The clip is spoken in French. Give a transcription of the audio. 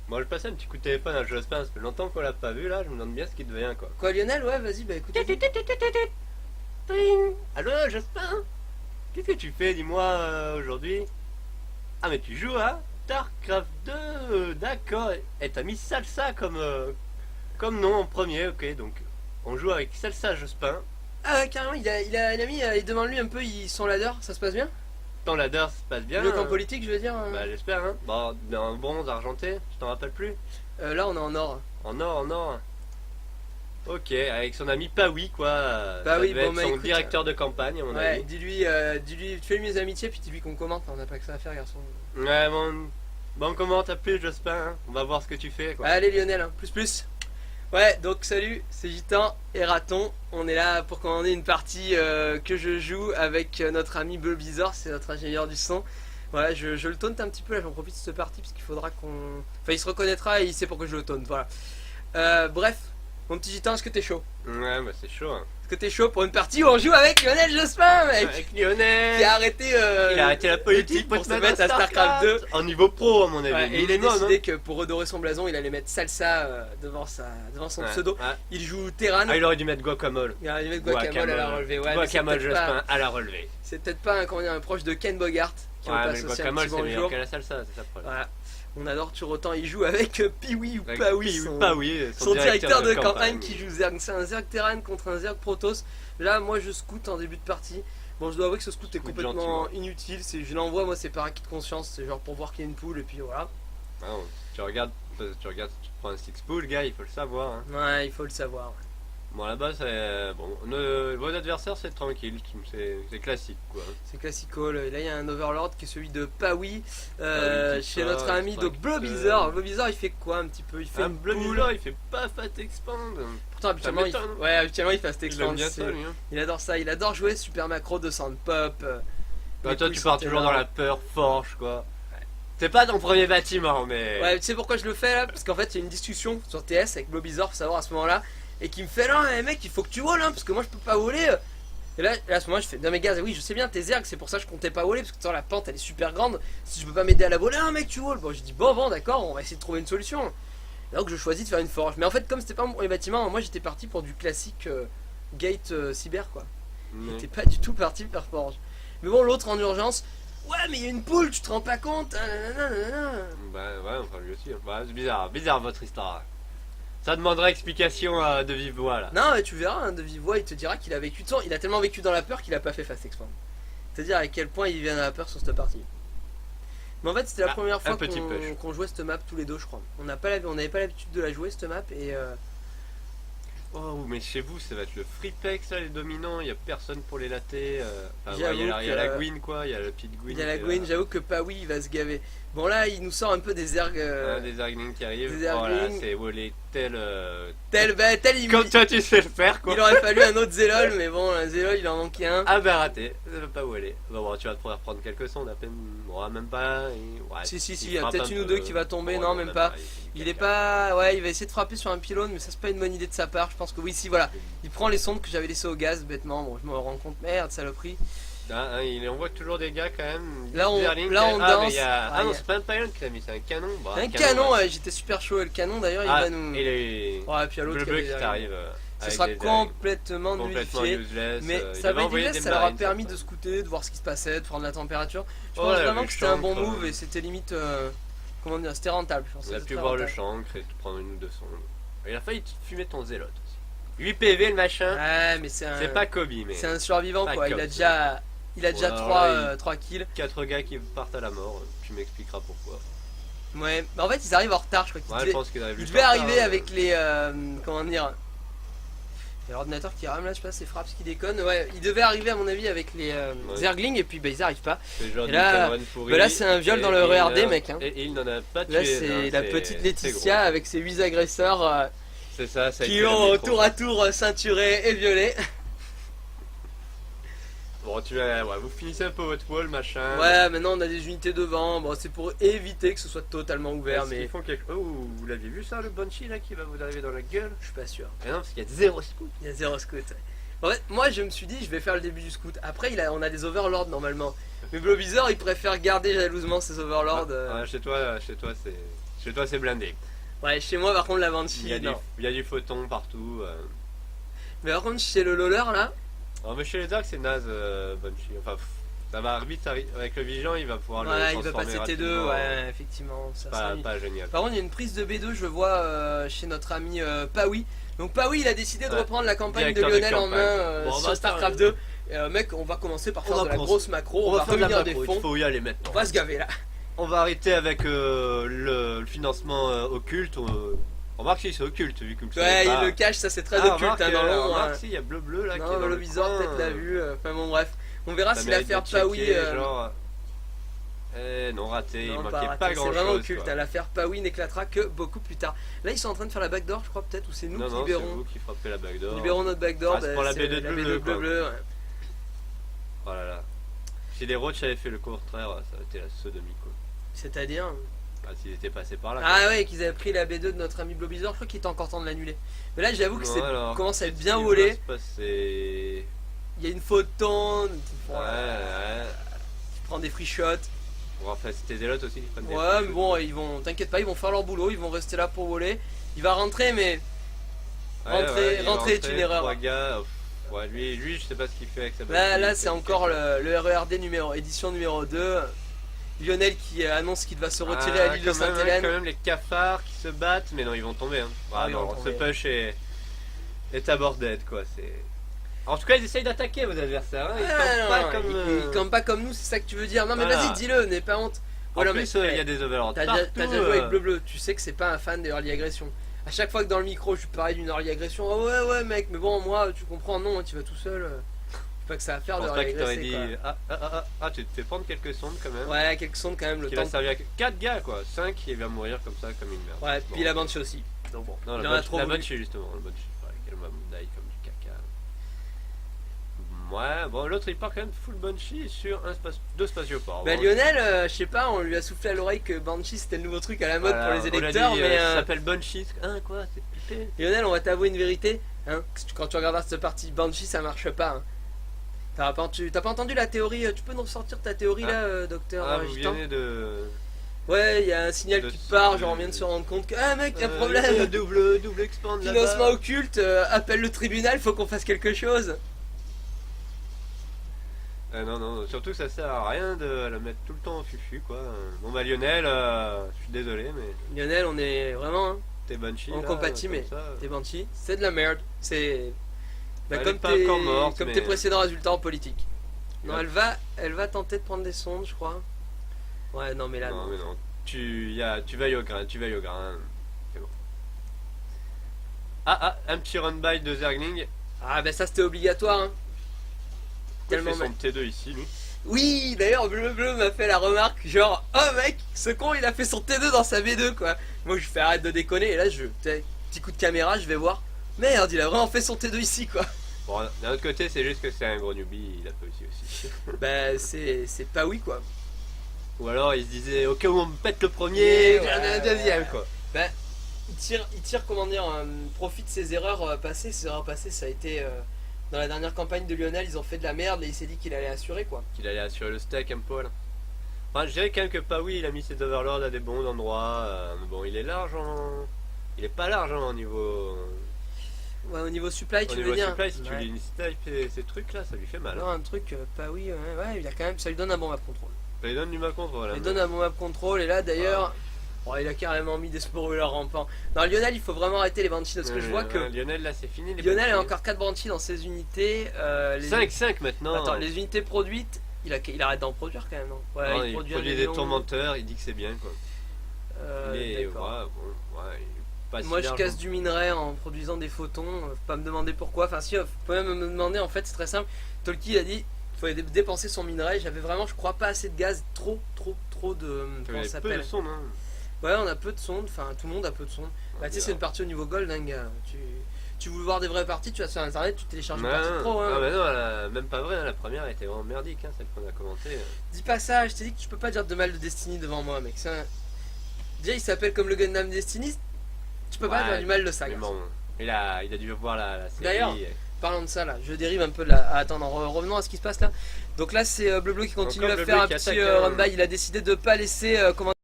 Bon, je passais un petit coup de téléphone à Jospin, ça fait longtemps qu'on l'a pas vu là, je me demande bien ce qu'il devient quoi. Quoi, Lionel? Ouais, vas-y, bah écoute. Vas-y. Ting. Allô Jospin? Qu'est-ce que tu fais, dis-moi, aujourd'hui? Ah mais tu joues à StarCraft 2, d'accord. Et t'as mis Salsa comme nom en premier, ok, donc on joue avec Salsa Jospin. Ah ouais, carrément, il a mis devant lui un peu son ladder, ça se passe bien? Ton ladder, ça se passe bien Le camp politique, je veux dire. Bah j'espère, hein. Bon, en bronze, argenté, je t'en rappelle plus. Là, on est en or. En or, en or. Ok, avec son ami Pawi, quoi. Bah Ça oui, devait bon, être bah son écoute, directeur de campagne, à mon Ouais, avis. dis-lui, fais-lui mes amitiés, puis dis-lui qu'on commente, on n'a pas que ça à faire, garçon. Ouais, bon, comment t'as plu, Jospin, hein. On va voir ce que tu fais, quoi. Allez, Lionel, hein, plus plus. Ouais, donc salut, c'est Gitan et Raton. On est là pour commander une partie que je joue avec notre ami Bleu Bizarre, c'est notre ingénieur du son. Voilà, je le taunte un petit peu là, j'en profite de cette partie parce qu'il faudra qu'on. Enfin, il se reconnaîtra et il sait pourquoi je le taunte, voilà. Bref, mon petit Gitan, est-ce que t'es chaud? Ouais, bah c'est chaud, hein. Est-ce que t'es chaud pour une partie où on joue avec Lionel Jospin, mec? Avec Lionel. Qui a arrêté, Il a arrêté la politique pour se mettre à StarCraft 2. En niveau pro, à mon avis. Ouais, et il a Minimum, décidé hein. que pour redorer son blason, il allait mettre Salsa devant son Ouais, pseudo. ouais. Il joue Terran. Ah, il aurait dû mettre Guacamole. Il allait mettre Guacamole à la relevée. Ouais, mais Guacamole c'est peut-être Jospin à la relevée. c'est peut-être pas comment dire, un proche de Ken Bogart qui Ouais, on mais passe le aussi un guacamole, petit c'est meilleur bonjour. qu'à la salsa, c'est ça le problème. Voilà. On adore toujours autant. Il joue avec Piwi ou Avec Pawi, Piwi, son, Pawi, son directeur de campagne qui joue Zerg. C'est un Zerg Terran contre un Zerg Protoss. Là, moi, je scout en début de partie. Bon, je dois avouer que ce scout est Scout complètement gentiment. inutile. Je l'envoie, moi, c'est par acquis de conscience. C'est genre pour voir qu'il y a une poule et puis voilà. Ah, non, tu regardes, tu prends un six pool, gars, il faut le savoir. Hein. Ouais, il faut le savoir. Bon, là-bas, c'est. Bon, vos adversaires, c'est tranquille, c'est classique, quoi. C'est classico. Là, il y a un Overlord qui est celui de Pawi. Pawi qui Chez sort, notre ami donc Bleu extracteur. Bizarre. Bleu Bizarre, il fait quoi un petit peu? Il fait Un une bleu poule. bizarre, il fait pas fat expand. Pourtant, habituellement, m'étonne. ouais, habituellement, il fait Fast Il aime Expand. bien ça, lui. Hein. Il adore ça, il adore jouer Super Macro de Soundpop. Bah, toi, tu pars toujours dans la peur, forge, quoi. C'est pas ton premier bâtiment, mais. Ouais, tu sais pourquoi je le fais là? Parce qu'en fait, il y a une discussion sur TS avec Blobizor, faut savoir à ce moment-là, et qui me fait non, mais mec, il faut que tu voles, hein, parce que moi je peux pas voler. Et là, à ce moment-là, je fais non, mais gars, oui, je sais bien, t'es Zerg, c'est pour ça que je comptais pas voler, parce que la pente elle est super grande. Si je peux pas m'aider à la voler, mec, tu voles. Bon, je dis bon, d'accord, on va essayer de trouver une solution. Et donc, je choisis de faire une forge. Mais en fait, comme c'était pas mon premier bâtiment, moi j'étais parti pour du classique gate cyber, quoi. Mais- J'étais pas du tout parti faire forge. Mais bon, l'autre en urgence, ouais, mais il y a une poule, tu te rends pas compte? Bah, ouais, enfin, lui aussi. Bah, c'est bizarre votre histoire. Ça demanderait explication de vive voix, là. Non, mais tu verras, hein, de vive voix, il te dira qu'il a vécu de sang. Il a tellement vécu dans la peur qu'il a pas fait Fast Expand. C'est-à-dire à quel point il vient dans la peur sur cette partie. Mais en fait, c'était la Ah, première un fois petit push. qu'on jouait cette map tous les deux, je crois. On n'avait pas l'habitude de la jouer, cette map, et Oh, mais chez vous, ça va être le freepex, là, les dominants. Il y a personne pour les latter. Enfin, J'avoue ouais, il y a la que- Gwyn, quoi. Il y a le petite Gwyn. il y a la qui est Gwyn, là. j'avoue que Pawi il va se gaver. Bon, là, il nous sort un peu des Zerg. Des Zerglings qui arrivent. des Zerglings. Voilà, c'est volé tel. Tel, Comme toi, tu sais le faire, quoi. il aurait fallu un autre Zélol, mais bon, un Zélol, il en manquait un. Ah, bah, raté. Ça va pas où aller. Bon, tu vas pouvoir prendre quelques sons, à peine. Bon, même pas. Ouais, Si, il il y a frappe peut-être un une ou peu. deux qui va tomber, Bon, non, même pas. il Il est pas. Ouais, il va essayer de frapper sur un pylône, mais ça c'est pas une bonne idée de sa part. Je pense que oui, si, voilà. Il prend les sondes que j'avais laissées au gaz, bêtement. Bon, je me rends compte, merde, saloperie. Ah, il envoie toujours des gars quand même. Là, on Zerling, danse. mais il y a... Ah, Ah non, il y a- c'est pas un pylon qui l'a mis, c'est un canon. Bah, Un canon, ouais. ouais, j'étais super chaud. Et le canon d'ailleurs, il Ah, va nous. et les. Ouais, et puis à l'autre Bleu qui qui a des t'arrive. Ce avec sera des complètement complètement nullifié. useless. Mais il ça avait va envoyé être des ça leur a marines, permis ça. de scouter, de voir ce qui se passait, de prendre la température. Je Ouais, pense il a vraiment vu que le c'était un bon chancre, move et c'était limite. Comment dire, c'était rentable. Je pense. On a C'était pu très voir le rentable. chancre et te prendre une ou deux sondes. Il a failli te fumer ton zélote aussi. 8 PV le machin. Ouais, mais c'est un. C'est pas Kobe, mais. C'est un survivant Pas quoi. comme Il a ça. déjà Ouais, alors là, 3 kills. 4 gars qui partent à la mort, tu m'expliqueras pourquoi. Ouais, mais en fait, ils arrivent en retard, je crois. Ouais, je pense qu'il arrive Ils juste devaient en retard, arriver hein. avec les. Comment dire. Il y a l'ordinateur qui rame là, je sais pas, c'est Fraps qui déconne. Ouais, ils devaient arriver à mon avis avec les Ouais. Zerglings et puis bah ils arrivent pas. C'est le genre Et de là- Cameron pourri, bah là, c'est un viol et dans le il RERD, n'a- mec, hein. Et il n'en a pas tué. Là, c'est hein, la c'est- petite c'est Laetitia gros. avec ses 8 agresseurs C'est ça, ça a qui été la ont métro. tour à tour ceinturé et violé. Bon, ouais, vous finissez un peu votre wall, machin. Ouais, maintenant on a des unités devant. Bon, c'est pour éviter que ce soit totalement ouvert, Est-ce mais qu'ils font quelque... Oh, vous l'aviez vu ça, le Banshee là qui va vous arriver dans la gueule? je suis pas sûr. Ah non, parce qu'il y a 0 scoop. Il y a 0 scout. En fait, moi je me suis dit, je vais faire le début du scout. Après, on a des overlords normalement. Mais Blobizor, il préfère garder jalousement ses overlords. Chez toi, c'est. Chez toi, c'est blindé. Ouais, chez moi, par contre, la Il y Banshee, a du, non. il y a du photon partout. Mais par contre, chez le Loller, là, Alors, mais chez les Darks, c'est naze, Banshee. Enfin, ça va vite avec le Vigilant, il va pouvoir le ouais, il va transformer passer T2, rapidement. ouais, effectivement. Ça sera mieux. Pas génial. Par contre, il y a une prise de B2, je vois chez notre ami Pawi. Donc, Pawi, il a décidé de Ouais. reprendre la campagne de Directeur de Lionel en campagne. main Bon, on sur va StarCraft faire 2. Mec, on va commencer par On faire va de la commencer. grosse macro, on va faire de la réunir des macro, il fonds. faut y aller maintenant. On va se gaver là. On va arrêter avec le financement occulte. Remarque si c'est occulte vu que Ouais, il le cache, ça c'est très occulte hein, dans l'ombre. Remarque si, il y a bleu là qui est Non, dans le le viseur coin, peut-être l'a vu. Enfin bon, bref. On verra ça si mérite l'affaire d'être Pawi. checké, genre... non, raté, Non, il pas manquait raté, pas c'est grand vraiment chose. occulte. Hein, l'affaire Pawi n'éclatera que beaucoup plus tard. Là, ils sont en train de faire la backdoor, je crois, peut-être, ou c'est nous Non, qui non, c'est libérons. vous qui frappez la backdoor. Libérons notre backdoor. Ah, c'est pour la B2 la bleu, B2 quoi. bleu. Ouais. Oh là là. Si les Roach avaient fait le contraire, ça aurait été la sodomie quoi. C'est-à-dire. Ah, s'ils étaient passés par là. Ah ouais, qu'ils avaient pris la B2 de notre ami Blobizor, je crois qu'il était encore temps de l'annuler. Mais là, j'avoue que c'est commence à être bien volé. Il y a une photon. Ouais. Tu prends des free shots. Pour en faire c'était Zélot aussi. Qui prennent des Ouais, flèches. mais bon, ils vont. T'inquiète pas, ils vont faire leur boulot, ils vont rester là pour voler. Il va rentrer, mais. Rentrer est une erreur. 3 gars. Ouais, lui, je sais pas ce qu'il fait avec sa Là c'est encore le RERD édition numéro 2. Lionel qui annonce qu'il va se retirer à l'île de Sainte-Hélène. Quand même les cafards qui se battent, mais non, ils vont tomber. Hein. Ah, non, ce push est aborded quoi. En tout cas, ils essayent d'attaquer vos adversaires. Hein. Ils campent pas comme nous, c'est ça que tu veux dire. Non, mais Voilà. vas-y, dis-le, n'aie pas honte. En plus, il y a des overlords partout. T'as déjà joué avec Bleu, tu sais que c'est pas un fan de early agression. À chaque fois que dans le micro je lui parlais d'une early agression, oh ouais mec, mais bon moi tu comprends, non tu vas tout seul. Je sais pas que ça va faire de early agresser dit, quoi. tu te fais prendre quelques sondes quand même. Ouais, quelques sondes quand même, le Qui temps. va servir à 4 gars quoi, 5 il va mourir comme ça comme une merde. Ouais, Bon. puis la Banshee aussi. Donc bon, Non, il la en a Banshee, trop la voulu. Banshee justement, la Banshee, qu'elle m'a die comme du caca. Ouais, bon l'autre il part quand même full Banshee sur deux spatioports. Bah Bon, Lionel, je sais pas, on lui a soufflé à l'oreille que Banshee c'était le nouveau truc à la mode voilà, pour les on l'a électeurs, dit, mais ça s'appelle Banshee. Hein quoi, c'est pipé. Lionel, on va t'avouer une vérité, hein, quand tu regarderas cette partie Banshee ça marche pas. Hein. T'as pas entendu la théorie, tu peux nous sortir ta théorie là, docteur Ah, vous Gitan? venez de... Ouais, il y a un signal de qui part, ce- genre on vient de se rendre compte que ah mec, y'a un il y a problème. double expand là-bas. Financement occulte, appelle le tribunal, faut qu'on fasse quelque chose. Non, surtout ça sert à rien de la mettre tout le temps au fufu quoi. Bon bah Lionel, je suis désolé mais Lionel, on est vraiment, hein, t'es Banshee on là, compatit, comme mais ça. t'es Banshee, c'est de la merde. C'est bah, Elle comme est pas encore morte, comme mais- tes précédents résultats en politique. Non, Ouais. elle va tenter de prendre des sondes, je crois. Ouais, non mais là, Non non. mais non, tu veilles au grain, c'est bon. Un petit run by de Zergling. Ah bah ça c'était obligatoire. Hein. Il fait Tellement son T2 ici lui. Oui, d'ailleurs, Bleu m'a fait la remarque, genre, oh mec, ce con il a fait son T2 dans sa B2 quoi. Moi je fais arrête de déconner, et là petit coup de caméra, je vais voir. Merde, il a vraiment fait son T2 ici quoi. Bon d'un autre côté c'est juste que c'est un gros newbie, il a pas réussi aussi. Bah c'est pas oui quoi. Ou alors il se disait au cas où on me pète le premier, Ouais, j'en ai un deuxième quoi. Bah il tire comment dire, profit de ses erreurs passées. Ses erreurs passées ça a été dans la dernière campagne de Lionel, ils ont fait de la merde et il s'est dit qu'il allait assurer quoi. Qu'il allait assurer le stack un peu là. Enfin je dirais quand même que Pawi il a mis ses overlords à des bons endroits. Mais bon il est large en... Il est pas large hein, au niveau... Ouais, au niveau supply Au tu niveau veux dire. supply, si tu Ouais. lui snipe ces trucs là, ça lui fait mal. Non, un truc pas oui, ouais, il a quand même, ça lui donne un bon map control. Ça lui donne du mal contre voilà. Il donne un bon map control et là d'ailleurs, il a carrément mis des spoilers rampants. Non, Lionel, il faut vraiment arrêter les Banshees parce que je vois que Lionel là c'est fini. Lionel a encore 4 Banshees dans ses unités. 5 maintenant. Attends, les unités produites, il arrête d'en produire quand même, non? Ouais, Non, il produit un des million. tourmenteurs, il dit que c'est bien quoi. Mais ouais, D'accord. bon, ouais, il est pas si Moi je large, casse hein. du minerai en produisant des photons, faut pas me demander pourquoi, enfin si, faut même me demander en fait, c'est très simple. Tolkien a dit il fallait dépenser son minerai, j'avais vraiment je crois pas assez de gaz, trop de... Comment ça peu de s'appelle? sonde hein. Ouais, on a peu de sondes, enfin tout le monde a peu de sondes. Bah tu sais c'est une partie au niveau gold hein gars, tu veux voir des vraies parties, tu vas sur internet, tu télécharges une partie pro hein. Ah bah non, même pas vrai, hein, la première elle était vraiment merdique, hein, celle qu'on a commentée. Dis pas ça, je t'ai dit que tu peux pas dire de mal de Destiny devant moi mec, déjà il s'appelle comme le Gundam Destiny, tu peux pas dire du mal de ça. Mais Garçon. bon, il a dû voir la série. D'ailleurs, parlons de ça là, je dérive un peu de là. Attends, revenons à ce qui se passe là. Donc là c'est Bleu qui continue Encore à Bleu faire un qui petit attaque, hein. run by, il a décidé de pas laisser comment